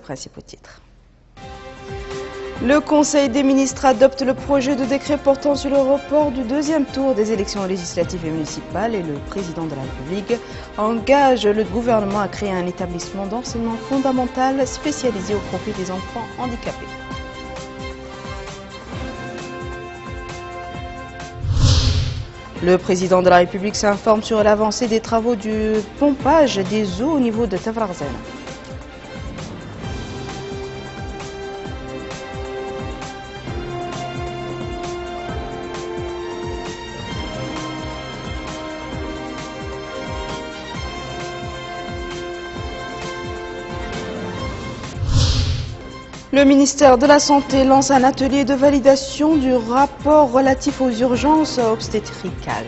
Principaux titres. Le Conseil des ministres adopte le projet de décret portant sur le report du deuxième tour des élections législatives et municipales et le président de la République engage le gouvernement à créer un établissement d'enseignement fondamental spécialisé au profit des enfants handicapés. Le président de la République s'informe sur l'avancée des travaux du pompage des eaux au niveau de Tafrarzana. Le ministère de la Santé lance un atelier de validation du rapport relatif aux urgences obstétricales.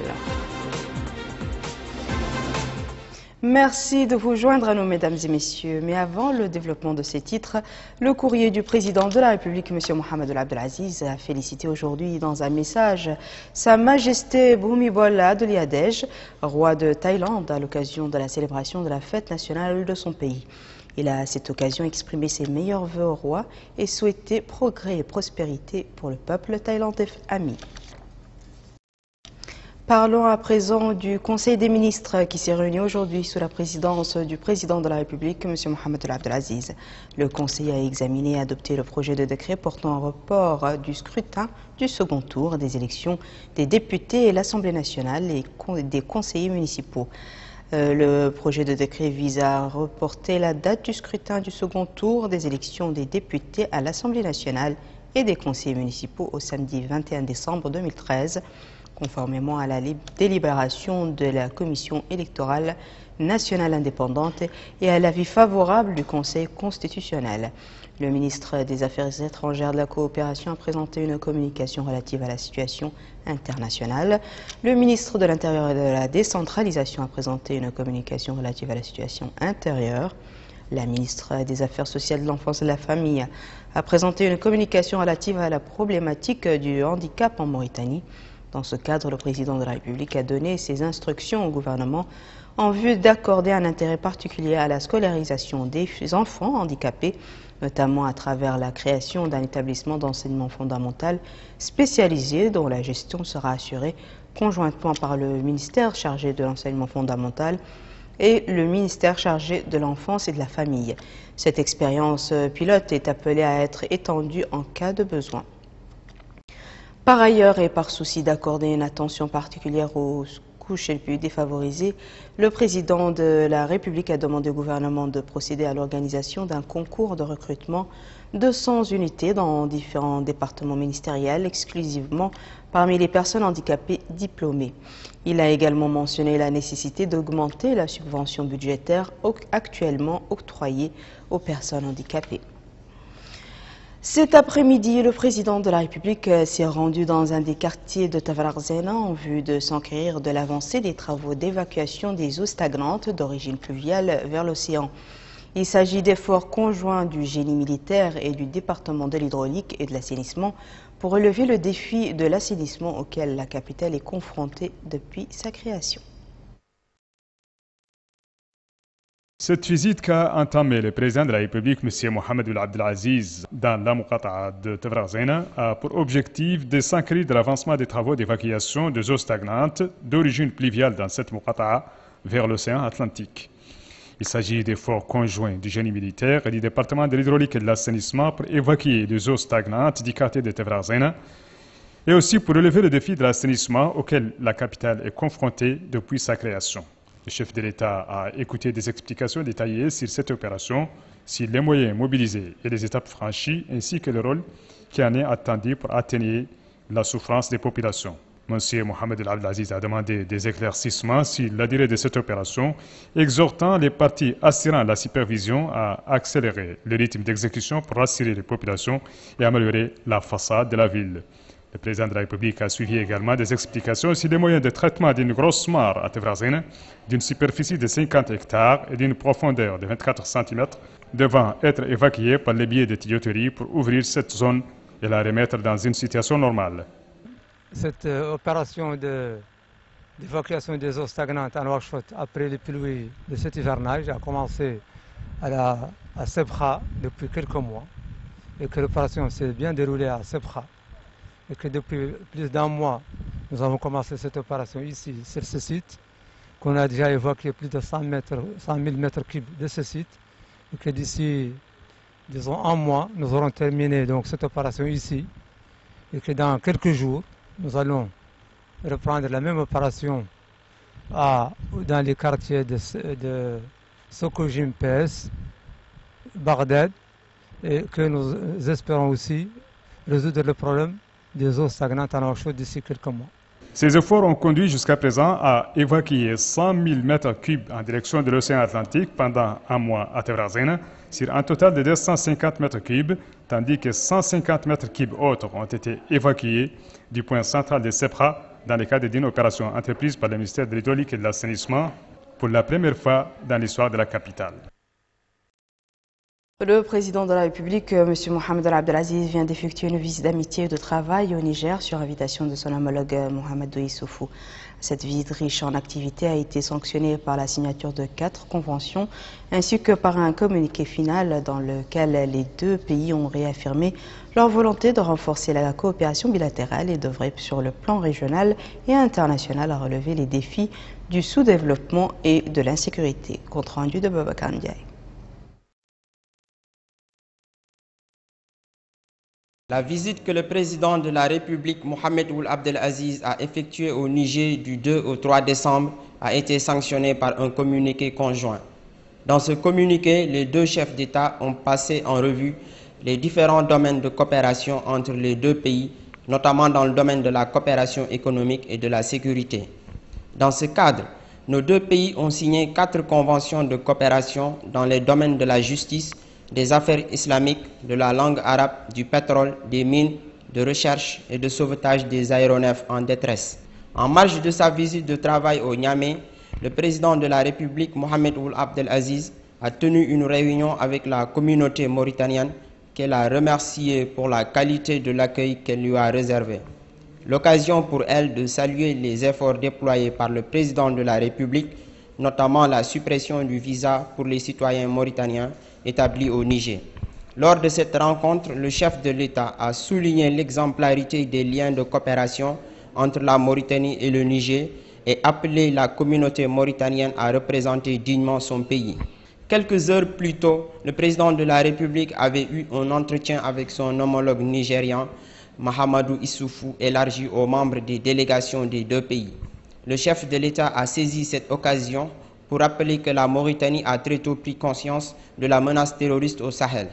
Merci de vous joindre à nous, mesdames et messieurs. Mais avant le développement de ces titres, le courrier du président de la République, M. Mohamed Abdelaziz, a félicité aujourd'hui dans un message Sa Majesté Bhumibol Adulyadej, roi de Thaïlande, à l'occasion de la célébration de la fête nationale de son pays. Il a à cette occasion exprimé ses meilleurs vœux au roi et souhaité progrès et prospérité pour le peuple thaïlandais ami. Parlons à présent du Conseil des ministres qui s'est réuni aujourd'hui sous la présidence du président de la République, M. Mohamed Abdelaziz. Le Conseil a examiné et adopté le projet de décret portant un report du scrutin du second tour des élections des députés et l'Assemblée nationale et des conseillers municipaux. Le projet de décret vise à reporter la date du scrutin du second tour des élections des députés à l'Assemblée nationale et des conseillers municipaux au samedi 21 décembre 2013, conformément à la délibération de la Commission électorale nationale indépendante et à l'avis favorable du Conseil constitutionnel. Le ministre des Affaires étrangères de la coopération a présenté une communication relative à la situation internationale. Le ministre de l'Intérieur et de la décentralisation a présenté une communication relative à la situation intérieure. La ministre des Affaires sociales, de l'enfance et de la famille a présenté une communication relative à la problématique du handicap en Mauritanie. Dans ce cadre, le président de la République a donné ses instructions au gouvernement en vue d'accorder un intérêt particulier à la scolarisation des enfants handicapés, notamment à travers la création d'un établissement d'enseignement fondamental spécialisé dont la gestion sera assurée conjointement par le ministère chargé de l'enseignement fondamental et le ministère chargé de l'enfance et de la famille. Cette expérience pilote est appelée à être étendue en cas de besoin. Par ailleurs, et par souci d'accorder une attention particulière aux couches les plus défavorisées, le président de la République a demandé au gouvernement de procéder à l'organisation d'un concours de recrutement de 100 unités dans différents départements ministériels, exclusivement parmi les personnes handicapées diplômées. Il a également mentionné la nécessité d'augmenter la subvention budgétaire actuellement octroyée aux personnes handicapées. Cet après-midi, le président de la République s'est rendu dans un des quartiers de Tafrarzana en vue de s'enquérir de l'avancée des travaux d'évacuation des eaux stagnantes d'origine pluviale vers l'océan. Il s'agit d'efforts conjoints du génie militaire et du département de l'hydraulique et de l'assainissement pour relever le défi de l'assainissement auquel la capitale est confrontée depuis sa création. Cette visite qu'a entamée le président de la République, M. Mohamed Abdelaziz, dans la Muqata'a de Tafrarzana, a pour objectif de s'enquérir de l'avancement des travaux d'évacuation des eaux stagnantes d'origine pluviale dans cette Muqata'a vers l'océan Atlantique. Il s'agit d'efforts conjoints du génie militaire et du département de l'hydraulique et de l'assainissement pour évacuer les eaux stagnantes du quartier de Tafrarzana et aussi pour relever le défi de l'assainissement auquel la capitale est confrontée depuis sa création. Le chef de l'État a écouté des explications détaillées sur cette opération, sur les moyens mobilisés et les étapes franchies, ainsi que le rôle qui en est attendu pour atténuer la souffrance des populations. M. Mohamed Abdelaziz a demandé des éclaircissements sur la durée de cette opération, exhortant les parties assurant la supervision à accélérer le rythme d'exécution pour rassurer les populations et améliorer la façade de la ville. Le président de la République a suivi également des explications sur les moyens de traitement d'une grosse mare à Tafrarzana, d'une superficie de 50 hectares et d'une profondeur de 24 cm, devant être évacuée par le biais de tuyauteries pour ouvrir cette zone et la remettre dans une situation normale. Cette opération d'évacuation des eaux stagnantes à Nouakchott après les pluies de cet hivernage a commencé à la à Sebra depuis quelques mois et que l'opération s'est bien déroulée à Sebra et que depuis plus d'un mois, nous avons commencé cette opération ici, sur ce site, qu'on a déjà évacué plus de 100 000 mètres cubes de ce site et que d'ici, disons, un mois, nous aurons terminé donc cette opération ici et que dans quelques jours, nous allons reprendre la même opération dans les quartiers de Sokojim PS, Bagdad, et que nous espérons aussi résoudre le problème des eaux stagnantes en eau chaude d'ici quelques mois. Ces efforts ont conduit jusqu'à présent à évacuer 100 000 mètres cubes en direction de l'océan Atlantique pendant un mois à Tevrazena, sur un total de 250 mètres cubes, tandis que 150 mètres cubes autres ont été évacués du point central de Sebra dans le cadre d'une opération entreprise par le ministère de l'Hydraulique et de l'Assainissement pour la première fois dans l'histoire de la capitale. Le président de la République, M. Mohamed Abdelaziz, vient d'effectuer une visite d'amitié et de travail au Niger sur invitation de son homologue Mahamadou Issoufou. Cette visite riche en activités a été sanctionnée par la signature de 4 conventions ainsi que par un communiqué final dans lequel les deux pays ont réaffirmé leur volonté de renforcer la coopération bilatérale et d'œuvrer sur le plan régional et international à relever les défis du sous-développement et de l'insécurité. Compte rendu de Babacar Ndiaye. La visite que le président de la République, Mohamed Ould Abdelaziz, a effectuée au Niger du 2 au 3 décembre a été sanctionnée par un communiqué conjoint. Dans ce communiqué, les deux chefs d'État ont passé en revue les différents domaines de coopération entre les deux pays, notamment dans le domaine de la coopération économique et de la sécurité. Dans ce cadre, nos deux pays ont signé 4 conventions de coopération dans les domaines de la justice, des affaires islamiques, de la langue arabe, du pétrole, des mines, de recherche et de sauvetage des aéronefs en détresse. En marge de sa visite de travail au Niamey, le président de la République, Mohamed Ould Abdelaziz, a tenu une réunion avec la communauté mauritanienne qu'elle a remerciée pour la qualité de l'accueil qu'elle lui a réservé. L'occasion pour elle de saluer les efforts déployés par le président de la République, notamment la suppression du visa pour les citoyens mauritaniens établis au Niger. Lors de cette rencontre, le chef de l'État a souligné l'exemplarité des liens de coopération entre la Mauritanie et le Niger et appelé la communauté mauritanienne à représenter dignement son pays. Quelques heures plus tôt, le président de la République avait eu un entretien avec son homologue nigérian, Mahamadou Issoufou, élargi aux membres des délégations des deux pays. Le chef de l'État a saisi cette occasion pour rappeler que la Mauritanie a très tôt pris conscience de la menace terroriste au Sahel.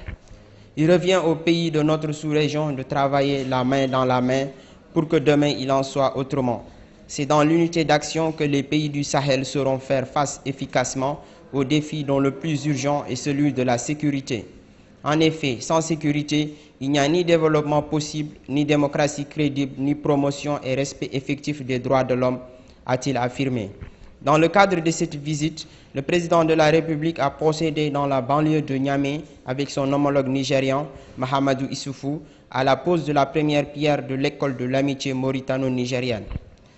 Il revient aux pays de notre sous-région de travailler la main dans la main pour que demain il en soit autrement. C'est dans l'unité d'action que les pays du Sahel sauront faire face efficacement aux défis dont le plus urgent est celui de la sécurité. En effet, sans sécurité, il n'y a ni développement possible, ni démocratie crédible, ni promotion et respect effectif des droits de l'homme, a-t-il affirmé. Dans le cadre de cette visite, le président de la République a procédé dans la banlieue de Niamey avec son homologue nigérian, Mahamadou Issoufou, à la pose de la première pierre de l'école de l'amitié mauritano-nigérienne.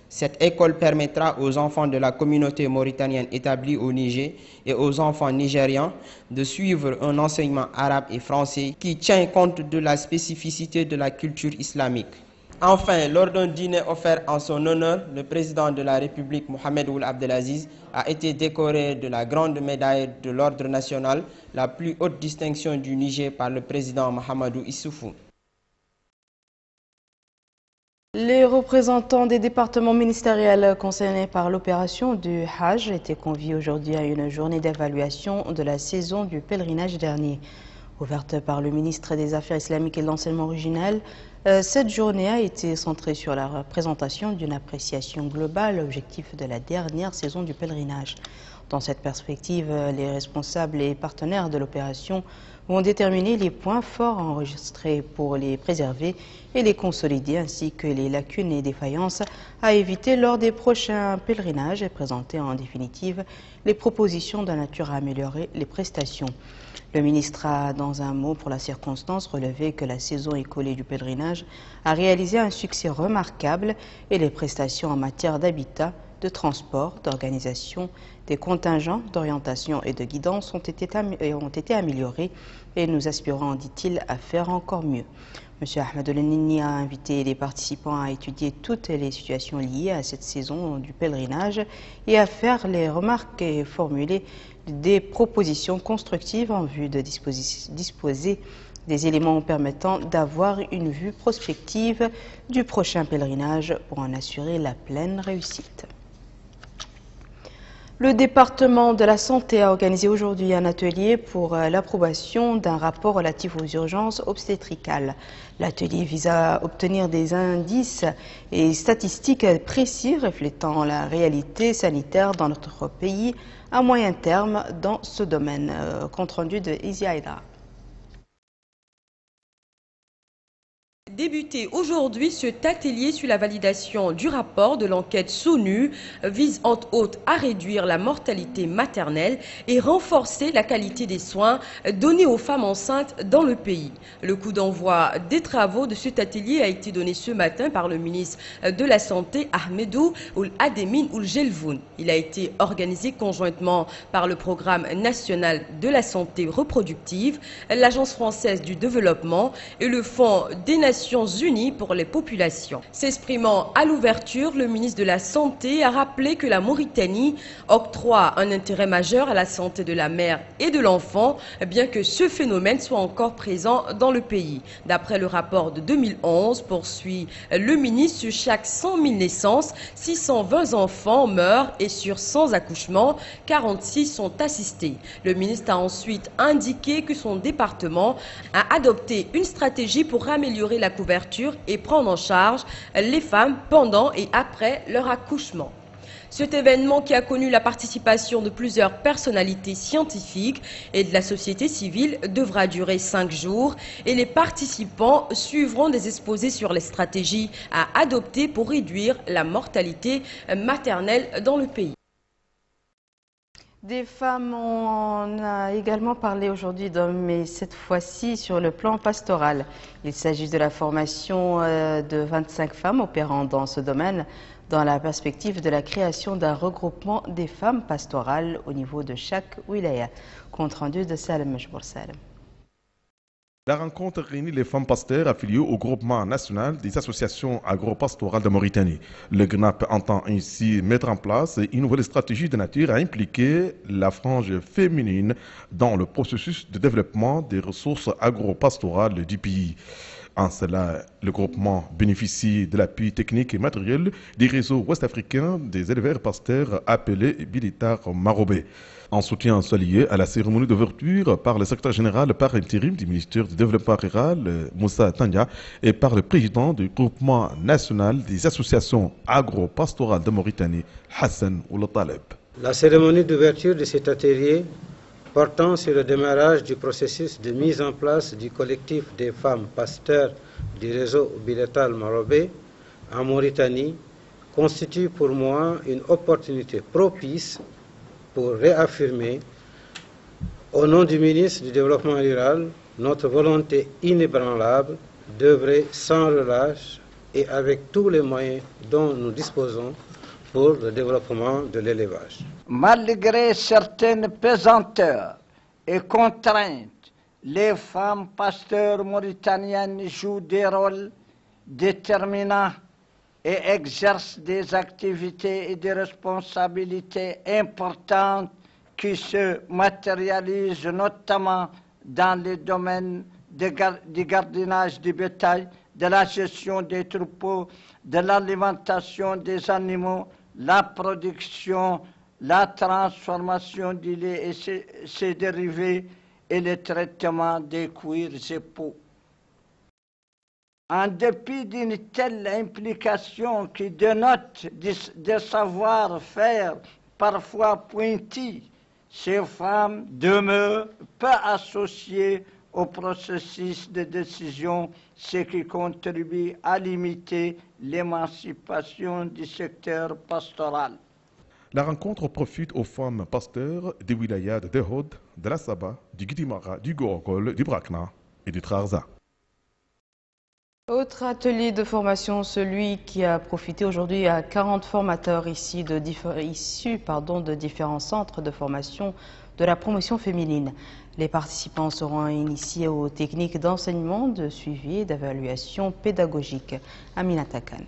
Cette école permettra aux enfants de la communauté mauritanienne établie au Niger et aux enfants nigérians de suivre un enseignement arabe et français qui tient compte de la spécificité de la culture islamique. Enfin, lors d'un dîner offert en son honneur, le président de la République, Mohamed Ould Abdelaziz, a été décoré de la grande médaille de l'Ordre national, la plus haute distinction du Niger par le président Mahamadou Issoufou. Les représentants des départements ministériels concernés par l'opération du Hajj étaient conviés aujourd'hui à une journée d'évaluation de la saison du pèlerinage dernier. Ouverte par le ministre des Affaires islamiques et de l'enseignement original, cette journée a été centrée sur la présentation d'une appréciation globale objectif de la dernière saison du pèlerinage. Dans cette perspective, les responsables et partenaires de l'opération vont déterminer les points forts enregistrés pour les préserver et les consolider, ainsi que les lacunes et défaillances à éviter lors des prochains pèlerinages et présenter en définitive les propositions de nature à améliorer les prestations. Le ministre a, dans un mot pour la circonstance, relevé que la saison écoulée du pèlerinage a réalisé un succès remarquable et les prestations en matière d'habitat, de transport, d'organisation des contingents d'orientation et de guidance ont été améliorés et nous aspirons, dit-il, à faire encore mieux. M. Ahmed El-Nini a invité les participants à étudier toutes les situations liées à cette saison du pèlerinage et à faire les remarques et formuler des propositions constructives en vue de disposer des éléments permettant d'avoir une vue prospective du prochain pèlerinage pour en assurer la pleine réussite. Le département de la santé a organisé aujourd'hui un atelier pour l'approbation d'un rapport relatif aux urgences obstétricales. L'atelier vise à obtenir des indices et statistiques précis reflétant la réalité sanitaire dans notre pays à moyen terme dans ce domaine. Compte rendu de Izia Aïda. Débuté aujourd'hui, cet atelier sur la validation du rapport de l'enquête SONU vise entre autres à réduire la mortalité maternelle et renforcer la qualité des soins donnés aux femmes enceintes dans le pays. Le coup d'envoi des travaux de cet atelier a été donné ce matin par le ministre de la Santé, Ahmedou Ould-Ademin Ould-Gelvoun. Il a été organisé conjointement par le Programme national de la santé reproductive, l'Agence française du développement et le Fonds des Nations Unies pour les populations. S'exprimant à l'ouverture, le ministre de la Santé a rappelé que la Mauritanie octroie un intérêt majeur à la santé de la mère et de l'enfant, bien que ce phénomène soit encore présent dans le pays. D'après le rapport de 2011, poursuit le ministre, sur chaque 100 000 naissances, 620 enfants meurent et sur 100 accouchements, 46 sont assistés. Le ministre a ensuite indiqué que son département a adopté une stratégie pour améliorer la couverture et prendre en charge les femmes pendant et après leur accouchement. Cet événement, qui a connu la participation de plusieurs personnalités scientifiques et de la société civile, devra durer 5 jours et les participants suivront des exposés sur les stratégies à adopter pour réduire la mortalité maternelle dans le pays. Des femmes, on a également parlé aujourd'hui, mais cette fois-ci sur le plan pastoral. Il s'agit de la formation de 25 femmes opérant dans ce domaine, dans la perspective de la création d'un regroupement des femmes pastorales au niveau de chaque wilaya. Compte rendu de Salem Majbour Salem. La rencontre réunit les femmes pasteurs affiliées au groupement national des associations agro-pastorales de Mauritanie. Le GNAP entend ainsi mettre en place une nouvelle stratégie de nature à impliquer la frange féminine dans le processus de développement des ressources agro-pastorales du pays. En cela, le groupement bénéficie de l'appui technique et matériel des réseaux ouest-africains des éleveurs pasteurs appelés Bilitar Marobé. En soutien lié à la cérémonie d'ouverture par le secrétaire général par intérim du ministère du Développement rural, Moussa Tania, et par le président du groupement national des associations agro-pastorales de Mauritanie, Hassan Oulataleb. La cérémonie d'ouverture de cet atelier portant sur le démarrage du processus de mise en place du collectif des femmes pasteurs du réseau Bilatal Marobé en Mauritanie constitue pour moi une opportunité propice pour réaffirmer, au nom du ministre du Développement rural, notre volonté inébranlable d'œuvrer sans relâche et avec tous les moyens dont nous disposons pour le développement de l'élevage. Malgré certaines pesanteurs et contraintes, les femmes pasteurs mauritaniennes jouent des rôles déterminants et exercent des activités et des responsabilités importantes qui se matérialisent notamment dans les domaines du gardiennage du bétail, de la gestion des troupeaux, de l'alimentation des animaux, la production, la transformation du lait et ses dérivés et le traitement des cuirs et peaux. En dépit d'une telle implication qui dénote de savoir-faire parfois pointu, ces femmes demeurent peu associées au processus de décision, ce qui contribue à limiter l'émancipation du secteur pastoral. La rencontre profite aux femmes pasteurs des wilayas de Dehod, de la Saba, du Guidimara, du Gorgol, du Brakna et du Trarza. Autre atelier de formation, celui qui a profité aujourd'hui à 40 formateurs issus de différents centres de formation de la promotion féminine. Les participants seront initiés aux techniques d'enseignement, de suivi et d'évaluation pédagogique. Aminata Khan.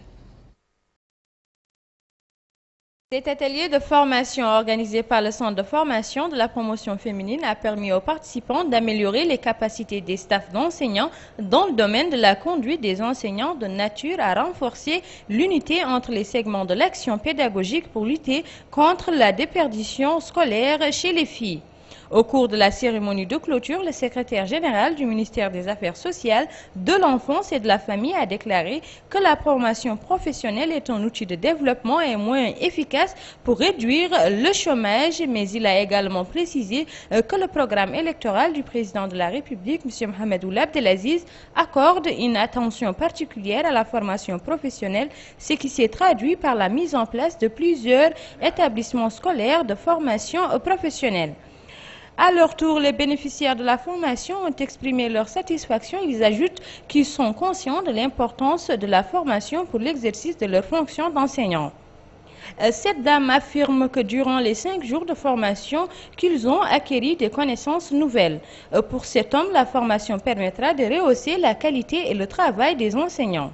Cet atelier de formation organisé par le Centre de formation de la promotion féminine a permis aux participants d'améliorer les capacités des staffs d'enseignants dans le domaine de la conduite des enseignants, de nature à renforcer l'unité entre les segments de l'action pédagogique pour lutter contre la déperdition scolaire chez les filles. Au cours de la cérémonie de clôture, le secrétaire général du ministère des Affaires sociales, de l'enfance et de la famille a déclaré que la formation professionnelle est un outil de développement et un moyen efficace pour réduire le chômage, mais il a également précisé que le programme électoral du président de la République, M. Mohamed Ould Abdelaziz, accorde une attention particulière à la formation professionnelle, ce qui s'est traduit par la mise en place de plusieurs établissements scolaires de formation professionnelle. À leur tour, les bénéficiaires de la formation ont exprimé leur satisfaction. Ils ajoutent qu'ils sont conscients de l'importance de la formation pour l'exercice de leur fonction d'enseignant. Cette dame affirme que durant les 5 jours de formation, qu'ils ont acquis des connaissances nouvelles. Pour cet homme, la formation permettra de rehausser la qualité et le travail des enseignants.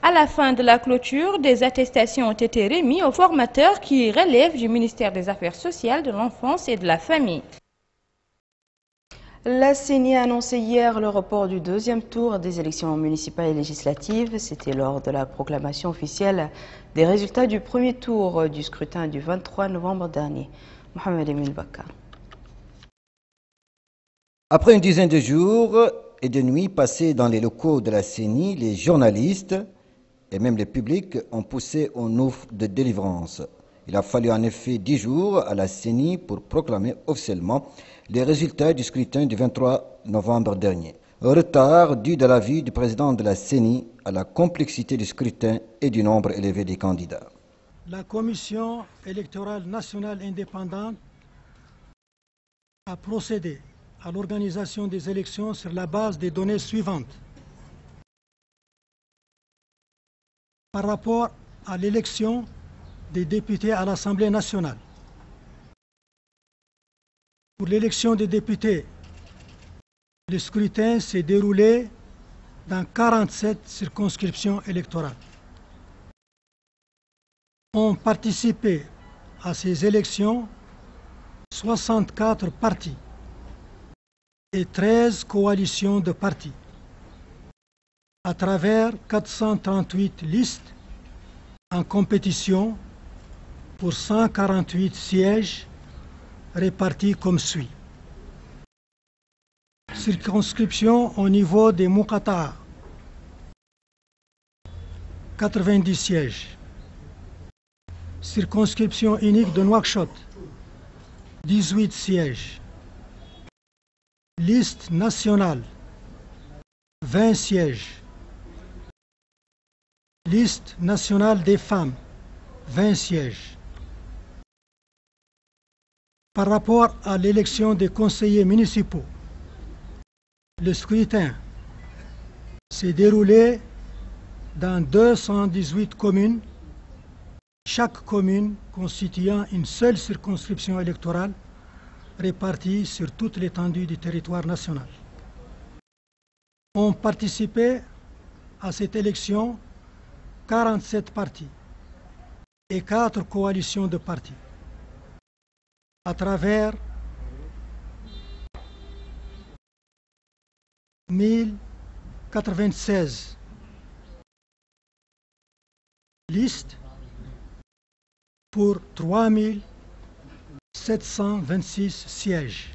À la fin de la clôture, des attestations ont été remises aux formateurs qui relèvent du ministère des Affaires sociales, de l'enfance et de la famille. La CENI a annoncé hier le report du deuxième tour des élections municipales et législatives. C'était lors de la proclamation officielle des résultats du premier tour du scrutin du 23 novembre dernier. Mohamed Emin Bakar. Après une dizaine de jours et de nuits passées dans les locaux de la CENI, les journalistes et même le public ont poussé un ouf de délivrance. Il a fallu en effet 10 jours à la CENI pour proclamer officiellement les résultats du scrutin du 23 novembre dernier. Un retard dû de l'avis du président de la CENI à la complexité du scrutin et du nombre élevé des candidats. La Commission électorale nationale indépendante a procédé à l'organisation des élections sur la base des données suivantes. Par rapport à l'élection des députés à l'Assemblée nationale. Pour l'élection des députés, le scrutin s'est déroulé dans 47 circonscriptions électorales. Ont participé à ces élections 64 partis et 13 coalitions de partis à travers 438 listes en compétition pour 148 sièges répartis comme suit. Circonscription au niveau des Muqata'a, 90 sièges. Circonscription unique de Nouakchott, 18 sièges. Liste nationale, 20 sièges. Liste nationale des femmes, 20 sièges. Par rapport à l'élection des conseillers municipaux, le scrutin s'est déroulé dans 218 communes, chaque commune constituant une seule circonscription électorale répartie sur toute l'étendue du territoire national. Ont participé à cette élection 47 partis et 4 coalitions de partis à travers 1096 listes pour 3726 sièges.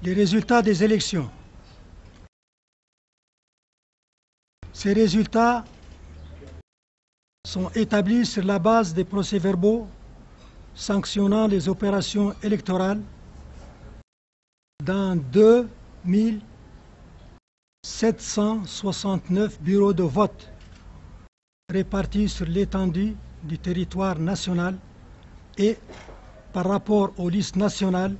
Les résultats des élections. Ces résultats sont établis sur la base des procès-verbaux sanctionnant les opérations électorales dans 2769 bureaux de vote répartis sur l'étendue du territoire national et par rapport aux listes nationales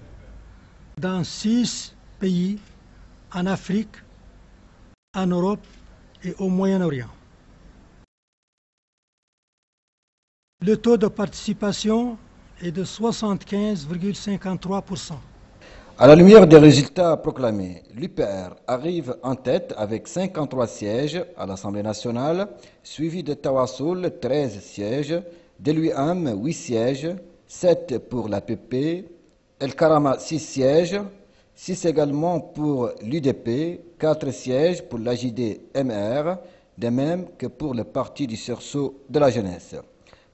dans 6 pays en Afrique, en Europe et au Moyen-Orient. Le taux de participation est de 75,53%. À la lumière des résultats proclamés, l'UPR arrive en tête avec 53 sièges à l'Assemblée nationale, suivi de Tawassoul, 13 sièges, de l'UAM, 8 sièges, 7 pour l'APP, El Karama, 6 sièges, 6 également pour l'UDP, 4 sièges pour l'AJD-MR, de même que pour le Parti du sursaut de la jeunesse.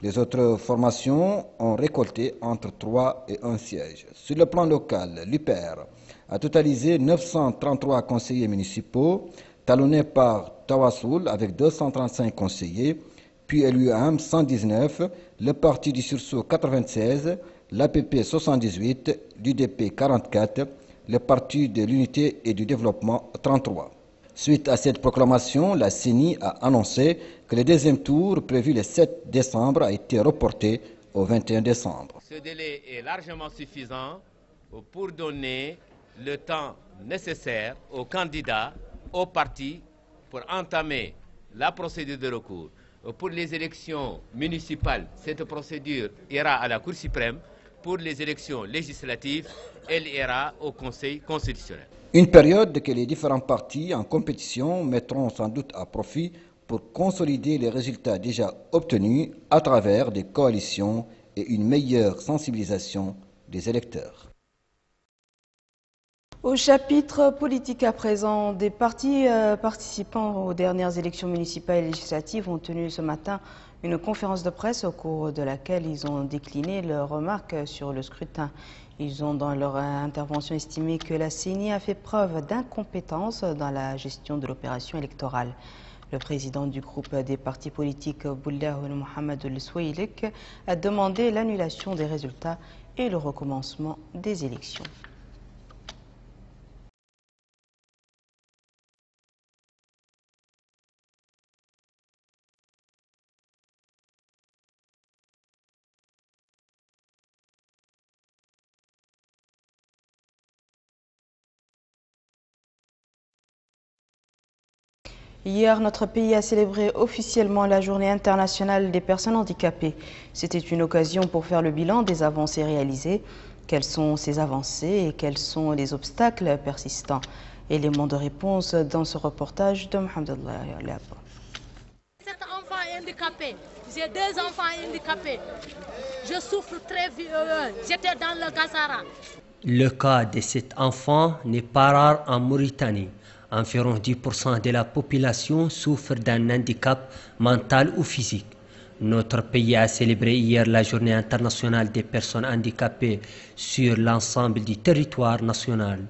Les autres formations ont récolté entre 3 et 1 siège. Sur le plan local, l'UPR a totalisé 933 conseillers municipaux, talonnés par Tawassoul avec 235 conseillers, puis l'UAM 119, le Parti du sursaut 96, l'APP 78, l'UDP 44, le Parti de l'unité et du développement 33. Suite à cette proclamation, la CENI a annoncé que le deuxième tour, prévu le 7 décembre, a été reporté au 21 décembre. Ce délai est largement suffisant pour donner le temps nécessaire aux candidats, aux partis, pour entamer la procédure de recours. Pour les élections municipales, cette procédure ira à la Cour suprême. Pour les élections législatives, elle ira au Conseil constitutionnel. Une période que les différents partis en compétition mettront sans doute à profit pour consolider les résultats déjà obtenus à travers des coalitions et une meilleure sensibilisation des électeurs. Au chapitre politique à présent, des partis participants aux dernières élections municipales et législatives ont tenu ce matin une conférence de presse au cours de laquelle ils ont décliné leurs remarques sur le scrutin. Ils ont dans leur intervention estimé que la CENI a fait preuve d'incompétence dans la gestion de l'opération électorale. Le président du groupe des partis politiques, Boullah Mohamed El Soueilik, a demandé l'annulation des résultats et le recommencement des élections. Hier, notre pays a célébré officiellement la Journée internationale des personnes handicapées. C'était une occasion pour faire le bilan des avancées réalisées. Quelles sont ces avancées et quels sont les obstacles persistants? Élément de réponse dans ce reportage de Mohamed Allah. Cet enfant est handicapé. J'ai 2 enfants handicapés. Je souffre très vieux. J'étais dans le Gassara. Le cas de cet enfant n'est pas rare en Mauritanie. Environ 10% de la population souffre d'un handicap mental ou physique. Notre pays a célébré hier la Journée internationale des personnes handicapées sur l'ensemble du territoire national.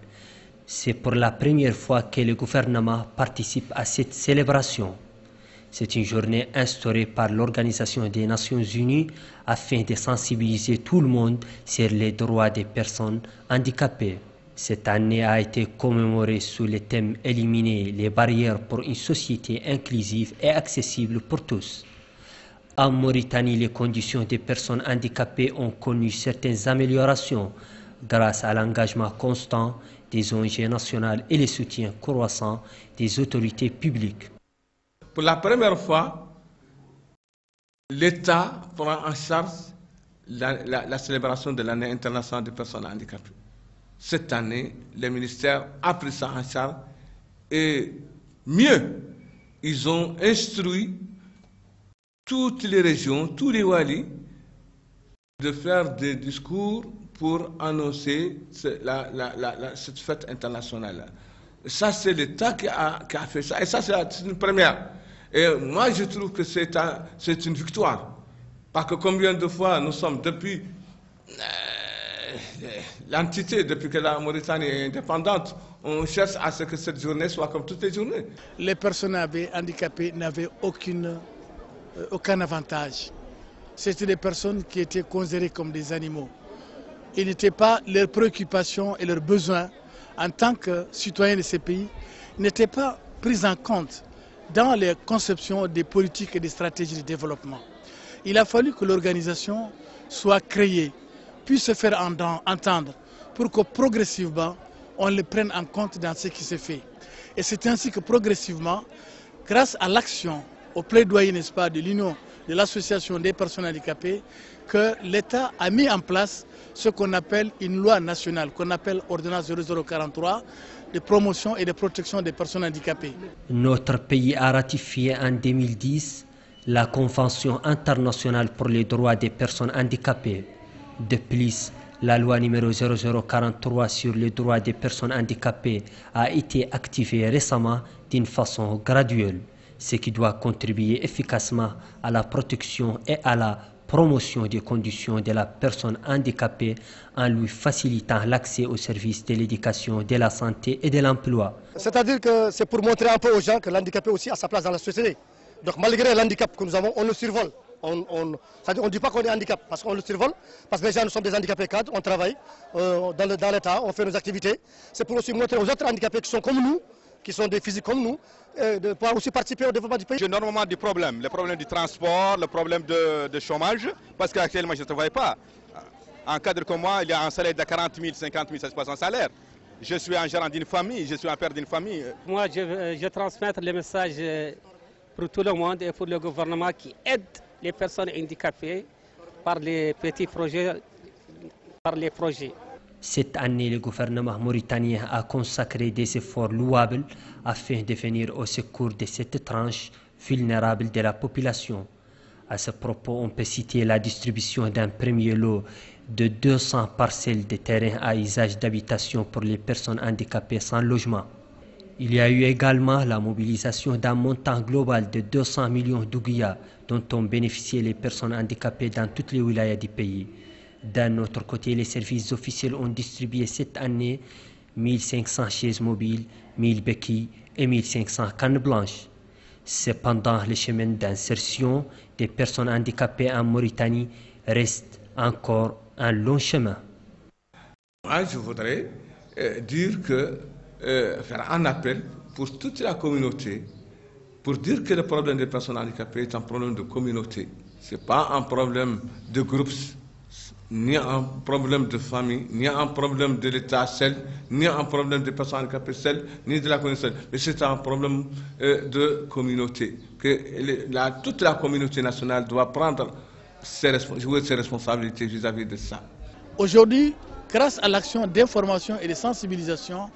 C'est pour la première fois que le gouvernement participe à cette célébration. C'est une journée instaurée par l'Organisation des Nations Unies afin de sensibiliser tout le monde sur les droits des personnes handicapées. Cette année a été commémorée sous le thème « Éliminer les barrières pour une société inclusive et accessible pour tous ». En Mauritanie, les conditions des personnes handicapées ont connu certaines améliorations grâce à l'engagement constant des ONG nationales et le soutien croissant des autorités publiques. Pour la première fois, l'État prend en charge la célébration de l'année internationale des personnes handicapées. Cette année, le ministère a pris ça en charge et mieux, ils ont instruit toutes les régions, tous les walis, de faire des discours pour annoncer cette fête internationale. Ça, c'est l'État qui a fait ça. Et ça, c'est une première. Et moi, je trouve que c'est une victoire. Parce que combien de fois nous sommes depuis l'entité, depuis que la Mauritanie est indépendante, on cherche à ce que cette journée soit comme toutes les journées. Les personnes handicapées n'avaient aucun avantage. C'était des personnes qui étaient considérées comme des animaux. Il n'était pas leurs préoccupations et leurs besoins en tant que citoyens de ces pays n'étaient pas pris en compte dans les conceptions des politiques et des stratégies de développement. Il a fallu que l'organisation soit créée, puisse se faire entendre pour que progressivement, on les prenne en compte dans ce qui se fait. Et c'est ainsi que progressivement, grâce à l'action, au plaidoyer, n'est-ce pas, de l'Union, de l'Association des personnes handicapées, que l'État a mis en place ce qu'on appelle une loi nationale, qu'on appelle Ordonnance 0043, de promotion et de protection des personnes handicapées. Notre pays a ratifié en 2010 la Convention internationale pour les droits des personnes handicapées. De plus, la loi numéro 0043 sur les droits des personnes handicapées a été activée récemment d'une façon graduelle, ce qui doit contribuer efficacement à la protection et à la promotion des conditions de la personne handicapée en lui facilitant l'accès aux services de l'éducation, de la santé et de l'emploi. C'est-à-dire que c'est pour montrer un peu aux gens que l'handicapé aussi a sa place dans la société. Donc malgré l'handicap que nous avons, on le survole. On ne dit pas qu'on est handicap parce qu'on le survole, parce que déjà nous sommes des handicapés cadres, on travaille dans l'État, on fait nos activités. C'est pour aussi montrer aux autres handicapés qui sont comme nous, qui sont des physiques comme nous, de pouvoir aussi participer au développement du pays. J'ai normalement des problèmes, le problème du transport, le problème de chômage, parce qu'actuellement je ne travaille pas. Un cadre comme moi, il y a un salaire de 40 000, 50 000, ça se passe en salaire. Je suis un gérant d'une famille, je suis un père d'une famille. Moi, je transmets le message pour tout le monde et pour le gouvernement qui aide les personnes handicapées par les petits projets, par les projets. Cette année, le gouvernement mauritanien a consacré des efforts louables afin de venir au secours de cette tranche vulnérable de la population. À ce propos, on peut citer la distribution d'un premier lot de 200 parcelles de terrain à usage d'habitation pour les personnes handicapées sans logement. Il y a eu également la mobilisation d'un montant global de 200 millions d'ouguiyas dont ont bénéficié les personnes handicapées dans toutes les wilayas du pays. D'un autre côté, les services officiels ont distribué cette année 1500 chaises mobiles, 1000 béquilles et 1500 cannes blanches. Cependant, le chemin d'insertion des personnes handicapées en Mauritanie reste encore un long chemin. Moi, je voudrais dire que faire un appel pour toute la communauté, pour dire que le problème des personnes handicapées est un problème de communauté. Ce n'est pas un problème de groupes, ni un problème de famille, ni un problème de l'État seul, ni un problème des personnes handicapées seules, ni de la communauté seule. Mais c'est un problème de communauté. Que toute la communauté nationale doit jouer ses responsabilités vis-à-vis de ça. Aujourd'hui, grâce à l'action d'information et de sensibilisation,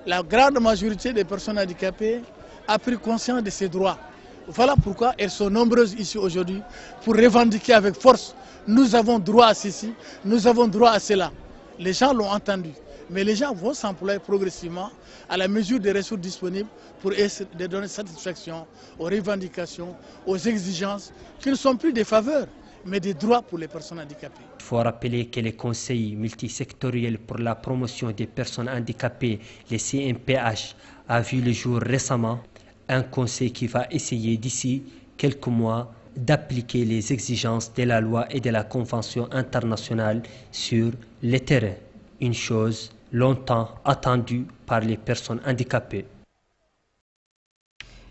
la grande majorité des personnes handicapées a pris conscience de ses droits. Voilà pourquoi elles sont nombreuses ici aujourd'hui pour revendiquer avec force. Nous avons droit à ceci, nous avons droit à cela. Les gens l'ont entendu, mais les gens vont s'employer progressivement à la mesure des ressources disponibles pour essayer de donner satisfaction aux revendications, aux exigences qui ne sont plus des faveurs, mais des droits pour les personnes handicapées. Il faut rappeler que le Conseil multisectoriel pour la promotion des personnes handicapées, le CMPH, a vu le jour récemment, un conseil qui va essayer d'ici quelques mois d'appliquer les exigences de la loi et de la Convention internationale sur le terrain, une chose longtemps attendue par les personnes handicapées.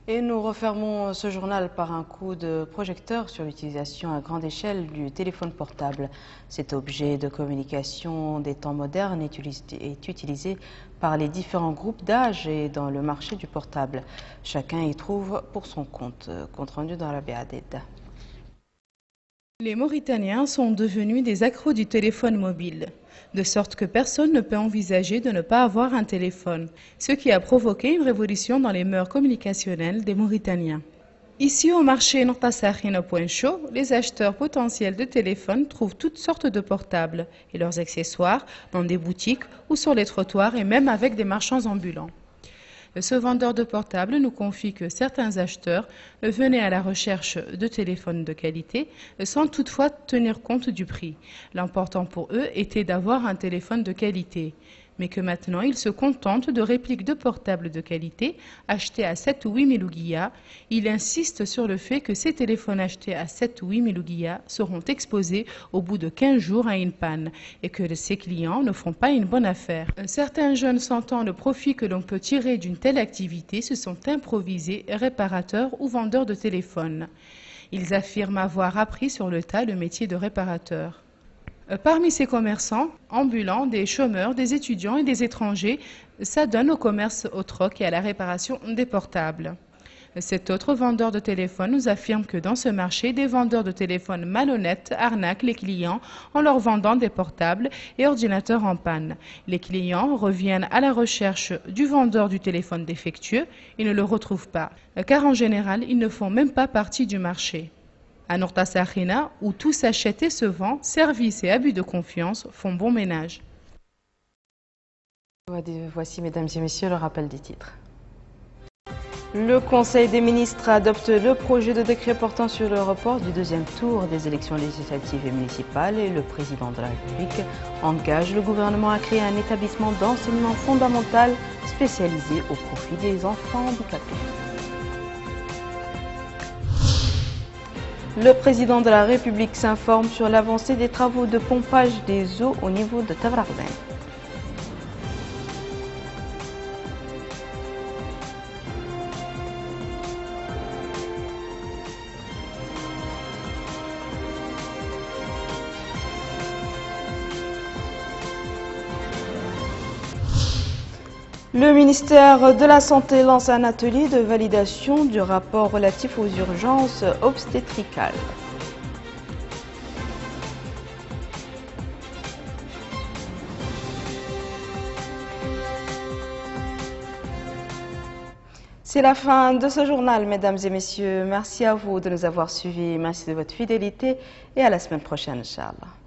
Et nous refermons ce journal par un coup de projecteur sur l'utilisation à grande échelle du téléphone portable. Cet objet de communication des temps modernes est utilisé par les différents groupes d'âge et dans le marché du portable. Chacun y trouve pour son compte. Compte rendu dans la BADED. Les Mauritaniens sont devenus des accros du téléphone mobile, de sorte que personne ne peut envisager de ne pas avoir un téléphone, ce qui a provoqué une révolution dans les mœurs communicationnelles des Mauritaniens. Ici au marché Nortassarine au Point Chaud, les acheteurs potentiels de téléphones trouvent toutes sortes de portables et leurs accessoires dans des boutiques ou sur les trottoirs et même avec des marchands ambulants. Ce vendeur de portables nous confie que certains acheteurs venaient à la recherche de téléphones de qualité sans toutefois tenir compte du prix. L'important pour eux était d'avoir un téléphone de qualité, mais que maintenant ils se contentent de répliques de portables de qualité achetés à 7 ou 8 000 ouguiyas. Il insiste sur le fait que ces téléphones achetés à 7 ou 8 000 ouguiyas seront exposés au bout de 15 jours à une panne et que ces clients ne font pas une bonne affaire. Certains jeunes sentant le profit que l'on peut tirer d'une telle activité se sont improvisés réparateurs ou vendeurs de téléphones. Ils affirment avoir appris sur le tas le métier de réparateur. Parmi ces commerçants, ambulants, des chômeurs, des étudiants et des étrangers, s'adonnent au commerce au troc et à la réparation des portables. Cet autre vendeur de téléphone nous affirme que dans ce marché, des vendeurs de téléphones malhonnêtes arnaquent les clients en leur vendant des portables et ordinateurs en panne. Les clients reviennent à la recherche du vendeur du téléphone défectueux et ne le retrouvent pas, car en général, ils ne font même pas partie du marché. À Nourta Sakhina, où tout s'achète et se vend, services et abus de confiance font bon ménage. Voici, mesdames et messieurs, le rappel des titres. Le Conseil des ministres adopte le projet de décret portant sur le report du deuxième tour des élections législatives et municipales et le président de la République engage le gouvernement à créer un établissement d'enseignement fondamental spécialisé au profit des enfants handicapés. Le président de la République s'informe sur l'avancée des travaux de pompage des eaux au niveau de Tavrazen. Le ministère de la Santé lance un atelier de validation du rapport relatif aux urgences obstétricales. C'est la fin de ce journal, mesdames et messieurs. Merci à vous de nous avoir suivis. Merci de votre fidélité et à la semaine prochaine, Inch'Allah.